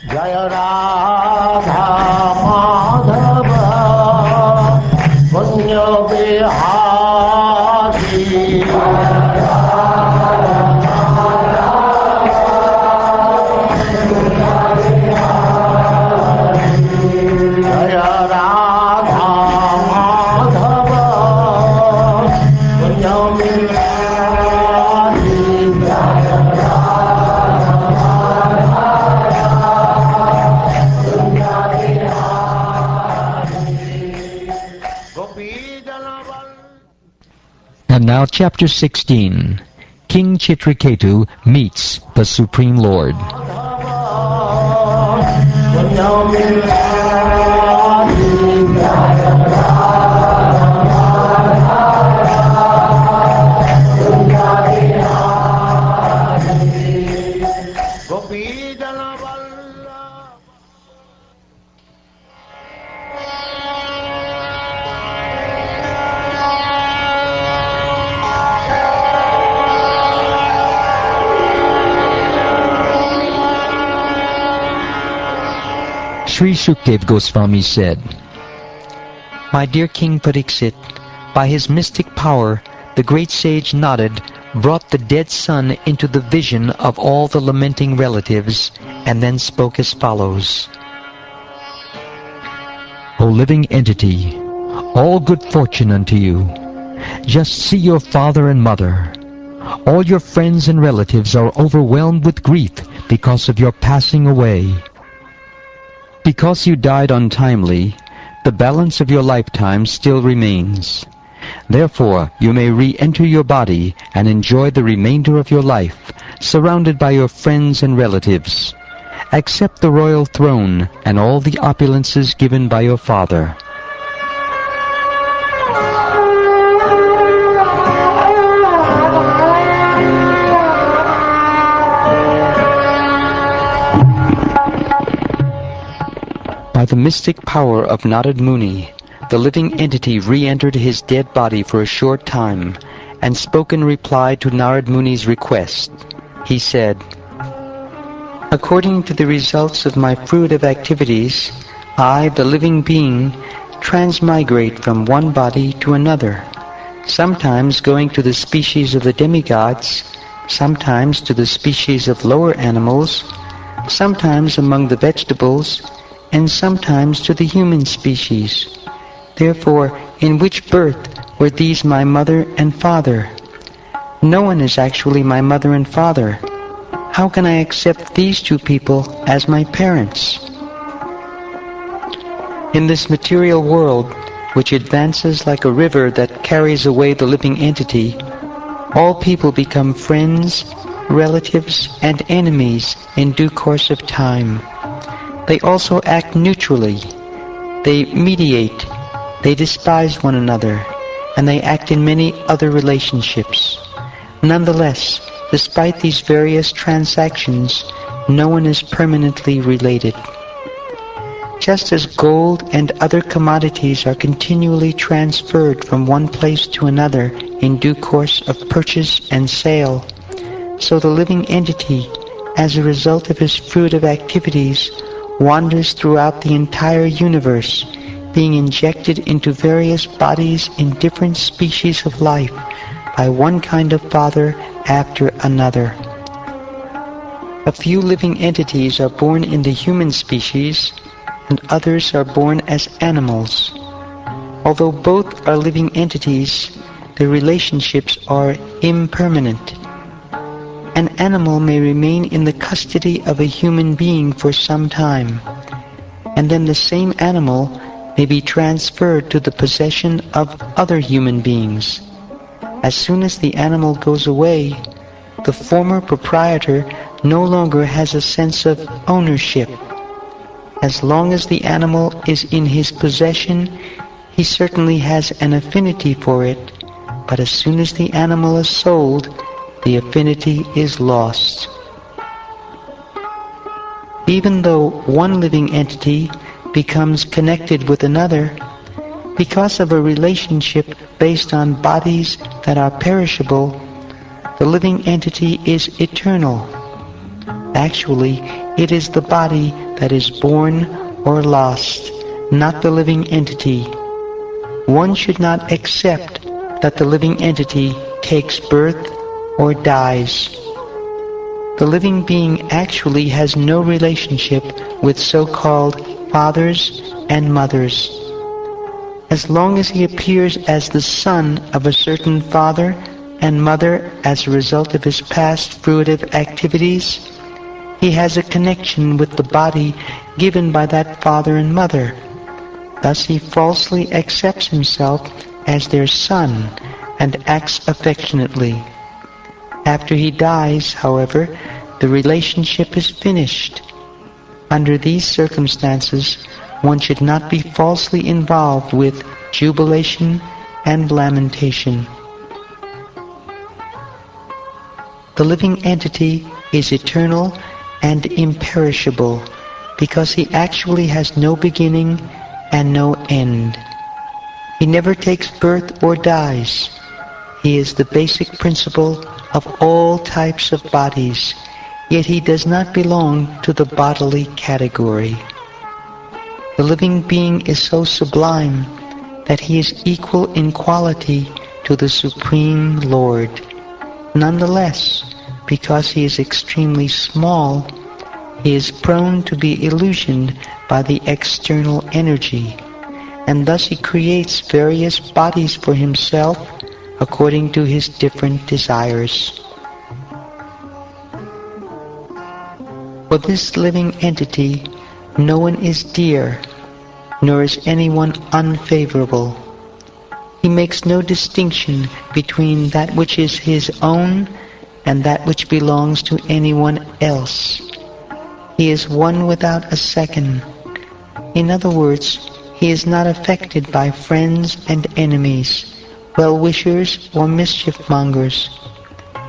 Jaya Radha Madhava Punya Bihari Jaya Radha Madhava Punya Bihari And now chapter 16. King Chitraketu meets the Supreme Lord. Sri Shukdev Goswami said, My dear King Pariksit, by his mystic power, the great sage Narad brought the dead son into the vision of all the lamenting relatives, and then spoke as follows. O living entity, all good fortune unto you. Just see your father and mother. All your friends and relatives are overwhelmed with grief because of your passing away. Because you died untimely, the balance of your lifetime still remains. Therefore, you may re-enter your body and enjoy the remainder of your life, surrounded by your friends and relatives. Accept the royal throne and all the opulences given by your father. By the mystic power of Narad Muni, the living entity re-entered his dead body for a short time and spoke in reply to Narad Muni's request. He said, According to the results of my fruitive activities, I, the living being, transmigrate from one body to another, sometimes going to the species of the demigods, sometimes to the species of lower animals, sometimes among the vegetables, and sometimes to the human species. Therefore, in which birth were these my mother and father? No one is actually my mother and father. How can I accept these two people as my parents? In this material world, which advances like a river that carries away the living entity, all people become friends, relatives, and enemies in due course of time. They also act neutrally. They mediate. They despise one another. And they act in many other relationships. Nonetheless, despite these various transactions, no one is permanently related. Just as gold and other commodities are continually transferred from one place to another in due course of purchase and sale, so the living entity, as a result of his fruitive activities, wanders throughout the entire universe, being injected into various bodies in different species of life by one kind of father after another. A few living entities are born in the human species, and others are born as animals. Although both are living entities, their relationships are impermanent. An animal may remain in the custody of a human being for some time, and then the same animal may be transferred to the possession of other human beings. As soon as the animal goes away, the former proprietor no longer has a sense of ownership. As long as the animal is in his possession, he certainly has an affinity for it, but as soon as the animal is sold, the affinity is lost. Even though one living entity becomes connected with another, because of a relationship based on bodies that are perishable, the living entity is eternal. Actually, It is the body that is born or lost, not the living entity. One should not accept that the living entity takes birth or dies. The living being actually has no relationship with so-called fathers and mothers. As long as he appears as the son of a certain father and mother as a result of his past fruitive activities, he has a connection with the body given by that father and mother. Thus he falsely accepts himself as their son and acts affectionately. After he dies, however, the relationship is finished. Under these circumstances, one should not be falsely involved with jubilation and lamentation. The living entity is eternal and imperishable because he actually has no beginning and no end. He never takes birth or dies. He is the basic principle of all types of bodies, yet he does not belong to the bodily category. The living being is so sublime that he is equal in quality to the Supreme Lord. Nonetheless, because he is extremely small, he is prone to be illusioned by the external energy, and thus he creates various bodies for himself according to his different desires. For this living entity, no one is dear, nor is anyone unfavorable. He makes no distinction between that which is his own and that which belongs to anyone else. He is one without a second. In other words, he is not affected by friends and enemies, well-wishers or mischief-mongers.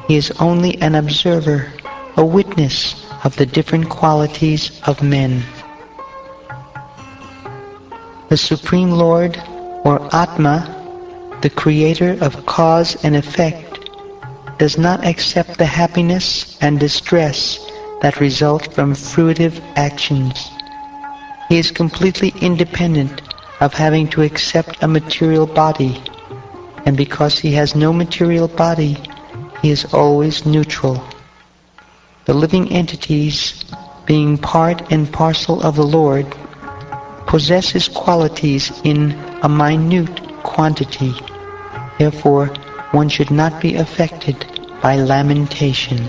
He is only an observer, a witness of the different qualities of men. The Supreme Lord, or Atma, the creator of cause and effect, does not accept the happiness and distress that result from fruitive actions. He is completely independent of having to accept a material body, and because he has no material body, he is always neutral. The living entities, being part and parcel of the Lord, possess his qualities in a minute quantity. Therefore, one should not be affected by lamentation.